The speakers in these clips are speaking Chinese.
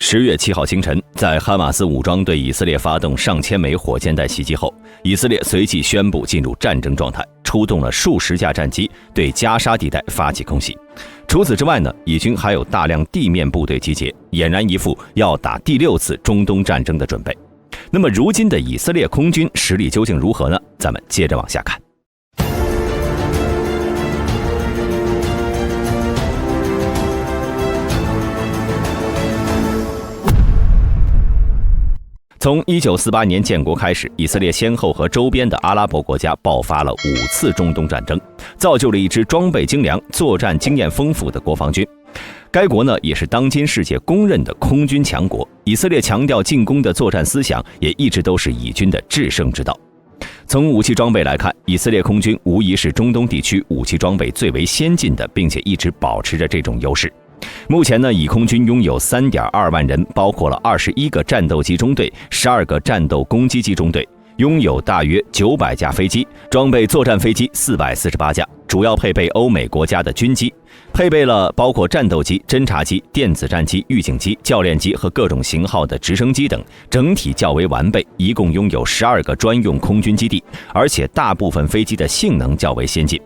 10月7号清晨，在哈马斯武装对以色列发动上千枚火箭弹袭击后，以色列随即宣布进入战争状态，出动了数十架战机对加沙地带发起空袭。除此之外呢，以军还有大量地面部队集结，俨然一副要打第6次中东战争的准备。那么如今的以色列空军实力究竟如何呢？咱们接着往下看。从1948年建国开始，以色列先后和周边的阿拉伯国家爆发了5次中东战争，造就了一支装备精良、作战经验丰富的国防军。该国呢，也是当今世界公认的空军强国。以色列强调进攻的作战思想，也一直都是以军的制胜之道。从武器装备来看，以色列空军无疑是中东地区武器装备最为先进的，并且一直保持着这种优势。目前呢，以空军拥有3.2万人，包括了21个战斗机中队、12个战斗攻击机中队，拥有大约900架飞机，装备作战飞机448架，主要配备欧美国家的军机，配备了包括战斗机、侦察机、电子战机、预警机、教练机和各种型号的直升机等，整体较为完备，一共拥有12个专用空军基地，而且大部分飞机的性能较为先进。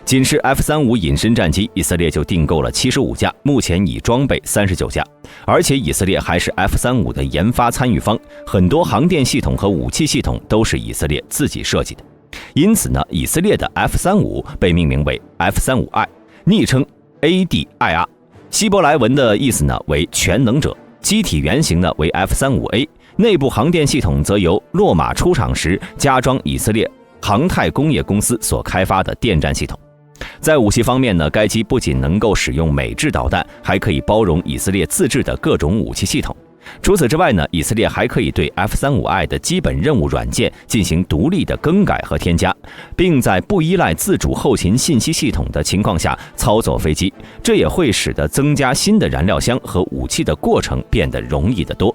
仅是 F-35 隐身战机，以色列就订购了75架，目前已装备39架。而且以色列还是 F-35 的研发参与方，很多航电系统和武器系统都是以色列自己设计的。因此呢，以色列的 F-35 被命名为 F-35I， 昵称 ADIR， 希伯来文的意思呢为全能者，机体原型呢为 F-35A， 内部航电系统则由洛马出厂时加装以色列航太工业公司所开发的电战系统。在武器方面呢，该机不仅能够使用美制导弹，还可以包容以色列自制的各种武器系统。除此之外呢，以色列还可以对 F-35I 的基本任务软件进行独立的更改和添加，并在不依赖自主后勤信息系统的情况下操作飞机，这也会使得增加新的燃料箱和武器的过程变得容易得多。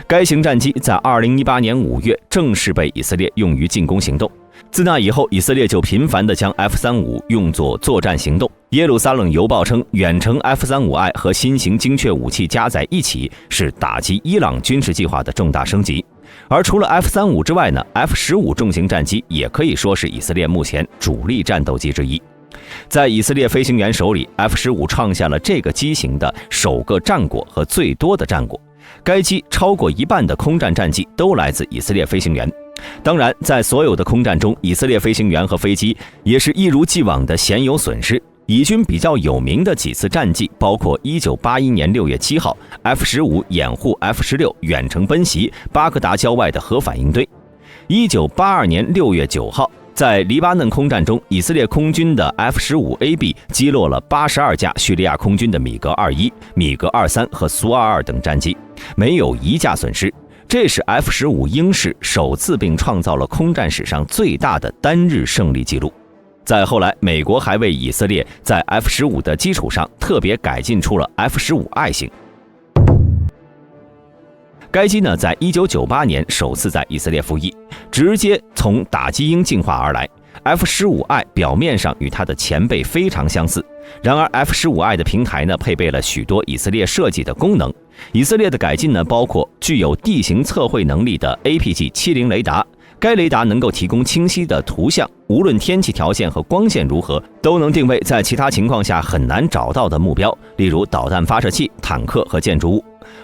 该型战机在2018年5月正式被以色列用于进攻行动。自那以后，以色列就频繁地将 F-35用作作战行动。耶路撒冷邮报称，远程 F-35I 和新型精确武器加在一起，是打击伊朗军事计划的重大升级。而除了 F-35之外呢， F-15重型战机也可以说是以色列目前主力战斗机之一。在以色列飞行员手里， F-15创下了这个机型的首个战果和最多的战果。该机超过一半的空战战绩都来自以色列飞行员。当然，在所有的空战中，以色列飞行员和飞机也是一如既往的鲜有损失。以军比较有名的几次战绩包括1981年6月7号 F-15 掩护 F-16 远程奔袭巴格达郊外的核反应堆；1982年6月9号在黎巴嫩空战中，以色列空军的 F-15AB 击落了82架叙利亚空军的米格21、米格23和苏22等战机，没有一架损失。这是 F-15鹰式首次并创造了空战史上最大的单日胜利记录。再后来，美国还为以色列在 F-15的基础上特别改进出了 F-15I 型。该机呢，在1998年首次在以色列服役，直接从打击鹰进化而来。F-15I 表面上与它的前辈非常相似，然而 F-15I 的平台呢，配备了许多以色列设计的功能。以色列的改进呢，包括具有地形测绘能力的 APG-70 雷达，该雷达能够提供清晰的图像，无论天气条件和光线如何，都能定位在其他情况下很难找到的目标，例如导弹发射器、坦克和建筑物。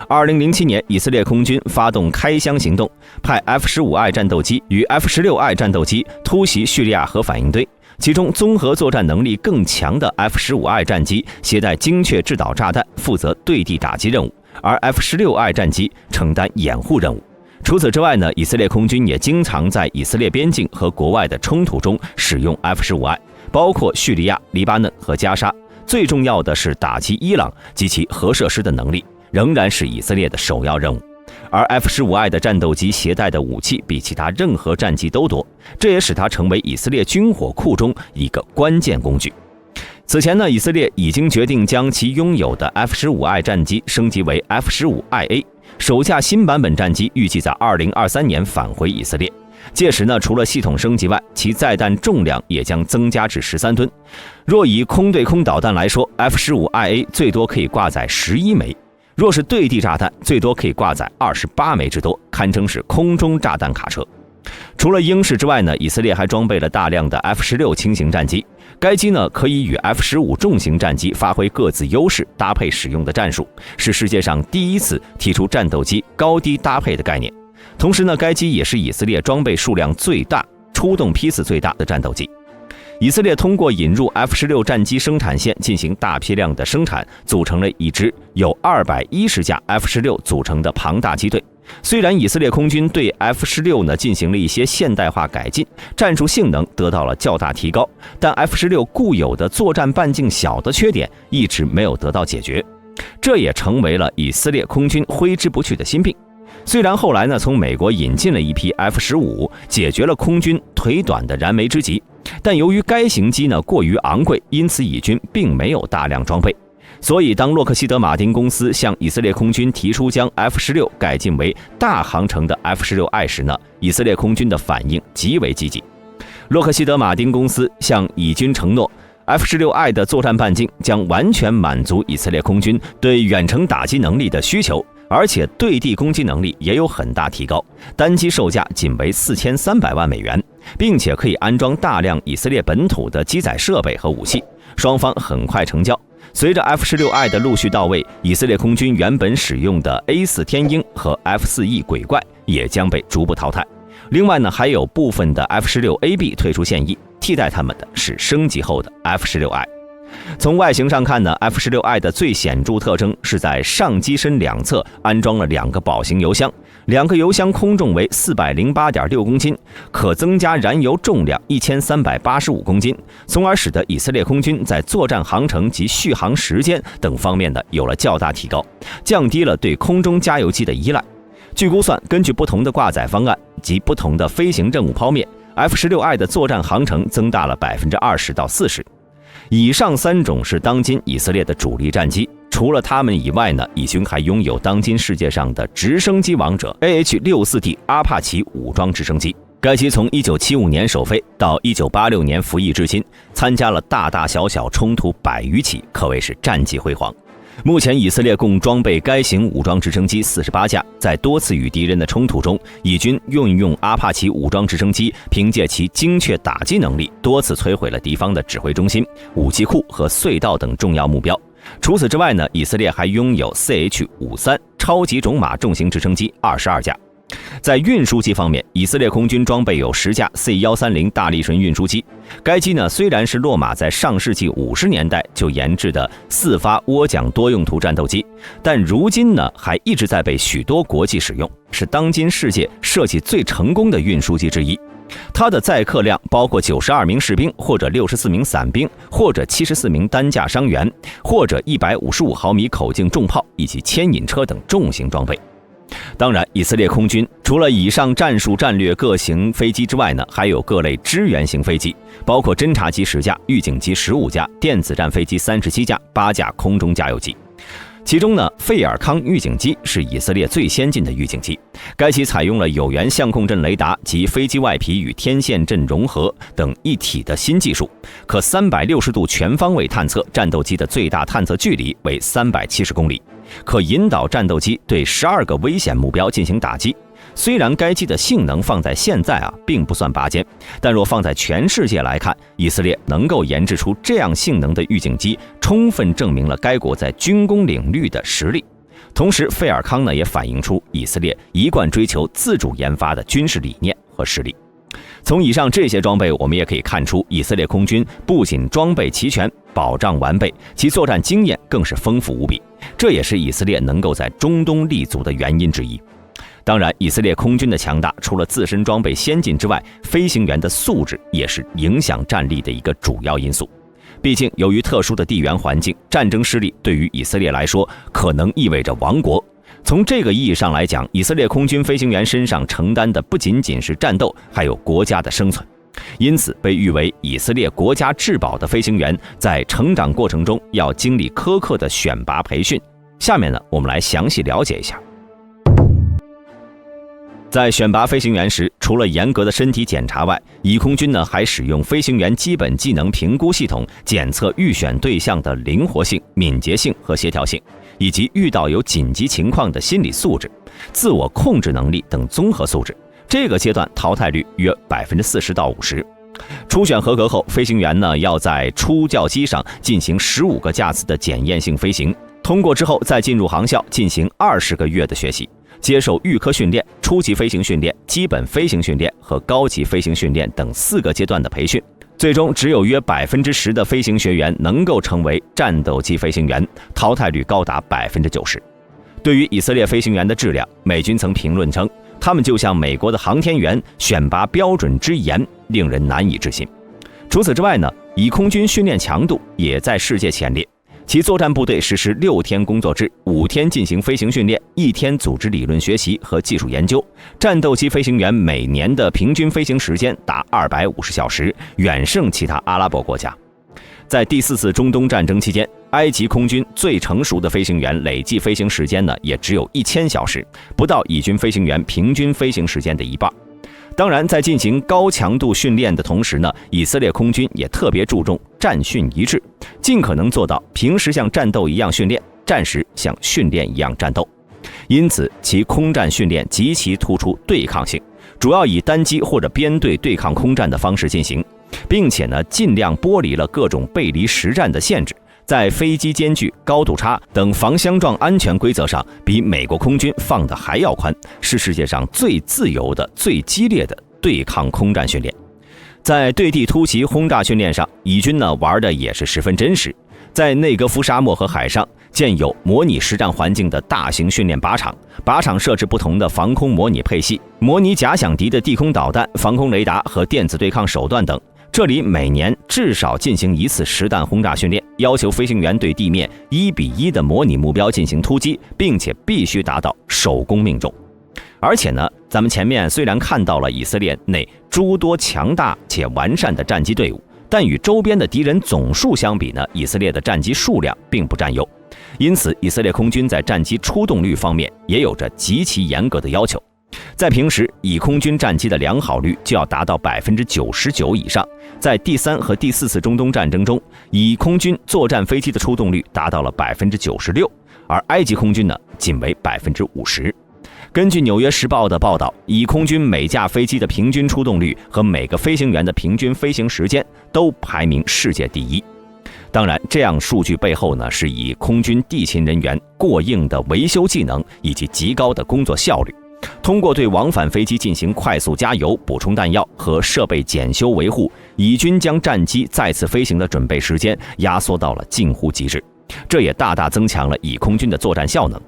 2007年，以色列空军发动开箱行动，派 F-15I 战斗机与 F-16I 战斗机突袭叙利亚核反应堆。其中综合作战能力更强的 F-15I 战机携带精确制导炸弹，负责对地打击任务，而 F-16I 战机承担掩护任务。除此之外呢，以色列空军也经常在以色列边境和国外的冲突中使用 F-15I， 包括叙利亚、黎巴嫩和加沙。最重要的是打击伊朗及其核设施的能力，仍然是以色列的首要任务。而 F-15I 的战斗机携带的武器比其他任何战机都多，这也使它成为以色列军火库中一个关键工具。此前呢，以色列已经决定将其拥有的 F-15I 战机升级为 F-15IA， 首架新版本战机预计在2023年返回以色列。届时呢，除了系统升级外，其载弹重量也将增加至13吨。若以空对空导弹来说， F-15IA 最多可以挂载11枚。若是对地炸弹，最多可以挂载28枚之多，堪称是空中炸弹卡车。除了鹰式之外呢，以色列还装备了大量的 F-16轻型战机。该机呢可以与 F-15重型战机发挥各自优势，搭配使用的战术，是世界上第一次提出战斗机高低搭配的概念。同时呢，该机也是以色列装备数量最大、出动批次最大的战斗机。以色列通过引入 F-16战机生产线进行大批量的生产，组成了一支由210架 F-16组成的庞大机队。虽然以色列空军对 F-16呢进行了一些现代化改进，战术性能得到了较大提高，但 F-16固有的作战半径小的缺点一直没有得到解决，这也成为了以色列空军挥之不去的心病。虽然后来呢从美国引进了一批 F-15，解决了空军腿短的燃眉之急，但由于该型机呢过于昂贵，因此以军并没有大量装备。所以当洛克希德马丁公司向以色列空军提出将 F-16改进为大航程的 F-16I 时呢，以色列空军的反应极为积极。洛克希德马丁公司向以军承诺， F-16I 的作战半径将完全满足以色列空军对远程打击能力的需求，而且对地攻击能力也有很大提高，单机售价仅为4300万美元，并且可以安装大量以色列本土的机载设备和武器。双方很快成交。随着 F-16I 的陆续到位，以色列空军原本使用的 A4 天鹰和 F-4E 鬼怪也将被逐步淘汰。另外呢，还有部分的 F-16AB 退出现役，替代他们的是升级后的 F-16I。从外形上看呢， F-16I 的最显著特征是在上机身两侧安装了2个宝型油箱，2个油箱空重为 408.6 公斤，可增加燃油重量1385公斤，从而使得以色列空军在作战航程及续航时间等方面呢有了较大提高，降低了对空中加油机的依赖。据估算，根据不同的挂载方案及不同的飞行任务剖面， F-16I 的作战航程增大了20%到40%。以上3种是当今以色列的主力战机，除了他们以外呢，以军还拥有当今世界上的直升机王者 AH-64D 阿帕奇武装直升机。该机从1975年首飞到1986年服役至今，参加了大大小小冲突100余起，可谓是战绩辉煌。目前以色列共装备该型武装直升机48架，在多次与敌人的冲突中，以军运用阿帕奇武装直升机，凭借其精确打击能力，多次摧毁了敌方的指挥中心、武器库和隧道等重要目标。除此之外呢，以色列还拥有 CH-53 超级种马重型直升机22架。在运输机方面，以色列空军装备有10架 C-130 大力神运输机。该机呢虽然是洛马在上世纪50年代就研制的4发涡桨多用途战斗机，但如今呢还一直在被许多国际使用，是当今世界设计最成功的运输机之一。它的载客量包括92名士兵，或者64名伞兵，或者74名担架伤员，或者155毫米口径重炮以及牵引车等重型装备。当然，以色列空军除了以上战术战略各型飞机之外呢，还有各类支援型飞机，包括侦察机10架、预警机15架、电子战飞机37架、8架空中加油机。其中呢，费尔康预警机是以色列最先进的预警机，该机采用了有源相控阵雷达及飞机外皮与天线阵融合等一体的新技术，可360度全方位探测，战斗机的最大探测距离为370公里，可引导战斗机对12个危险目标进行打击。虽然该机的性能放在现在并不算拔尖，但若放在全世界来看，以色列能够研制出这样性能的预警机，充分证明了该国在军工领域的实力。同时，费尔康呢也反映出以色列一贯追求自主研发的军事理念和实力。从以上这些装备，我们也可以看出，以色列空军不仅装备齐全、保障完备，其作战经验更是丰富无比，这也是以色列能够在中东立足的原因之一。当然，以色列空军的强大，除了自身装备先进之外，飞行员的素质也是影响战力的一个主要因素。毕竟，由于特殊的地缘环境，战争失利对于以色列来说，可能意味着亡国。从这个意义上来讲，以色列空军飞行员身上承担的不仅仅是战斗，还有国家的生存。因此，被誉为以色列国家至宝的飞行员，在成长过程中要经历苛刻的选拔培训。下面呢，我们来详细了解一下。在选拔飞行员时，除了严格的身体检查外，以空军呢还使用飞行员基本技能评估系统，检测预选对象的灵活性、敏捷性和协调性，以及遇到有紧急情况的心理素质、自我控制能力等综合素质。这个阶段淘汰率约40%到50%。初选合格后，飞行员呢要在初教机上进行15个架次的检验性飞行，通过之后再进入航校进行20个月的学习，接受预科训练、初级飞行训练、基本飞行训练和高级飞行训练等4个阶段的培训。最终只有约10%的飞行学员能够成为战斗机飞行员，淘汰率高达90%。对于以色列飞行员的质量，美军曾评论称，他们就像美国的航天员选拔标准之严，令人难以置信。除此之外呢，以空军训练强度也在世界前列。其作战部队实施6天工作制，5天进行飞行训练，1天组织理论学习和技术研究。战斗机飞行员每年的平均飞行时间达250小时，远胜其他阿拉伯国家。在第4次中东战争期间，埃及空军最成熟的飞行员累计飞行时间呢，也只有1000小时，不到以军飞行员平均飞行时间的一半。当然，在进行高强度训练的同时呢，以色列空军也特别注重战训一致，尽可能做到平时像战斗一样训练，战时像训练一样战斗。因此，其空战训练极其突出对抗性，主要以单机或者编队对抗空战的方式进行，并且呢，尽量剥离了各种背离实战的限制，在飞机间距、高度差等防相撞安全规则上，比美国空军放得还要宽，是世界上最自由的、最激烈的对抗空战训练。在对地突袭轰炸训练上，以军呢玩的也是十分真实。在内格夫沙漠和海上建有模拟实战环境的大型训练靶场，靶场设置不同的防空模拟配系，模拟假想敌的地空导弹、防空雷达和电子对抗手段等。这里每年至少进行1次实弹轰炸训练，要求飞行员对地面1:1的模拟目标进行突击，并且必须达到首攻命中。而且呢，咱们前面虽然看到了以色列内诸多强大且完善的战机队伍，但与周边的敌人总数相比呢，以色列的战机数量并不占优。因此，以色列空军在战机出动率方面也有着极其严格的要求。在平时，以空军战机的良好率就要达到99%以上。在第3和第4次中东战争中，以空军作战飞机的出动率达到了96%，而埃及空军呢，仅为50%。根据《纽约时报》的报道，以空军每架飞机的平均出动率和每个飞行员的平均飞行时间都排名世界第1。当然，这样数据背后呢，是以空军地勤人员过硬的维修技能以及极高的工作效率，通过对往返飞机进行快速加油、补充弹药和设备检修维护，以军将战机再次飞行的准备时间压缩到了近乎极致，这也大大增强了以空军的作战效能。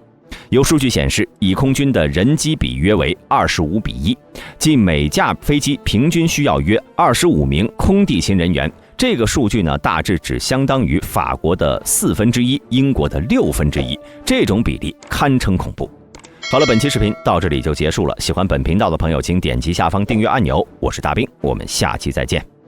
有数据显示，以空军的人机比约为25:1，即每架飞机平均需要约25名空地勤人员。这个数据呢，大致只相当于法国的1/4，英国的1/6，这种比例堪称恐怖。好了，本期视频到这里就结束了。喜欢本频道的朋友，请点击下方订阅按钮。我是大兵，我们下期再见。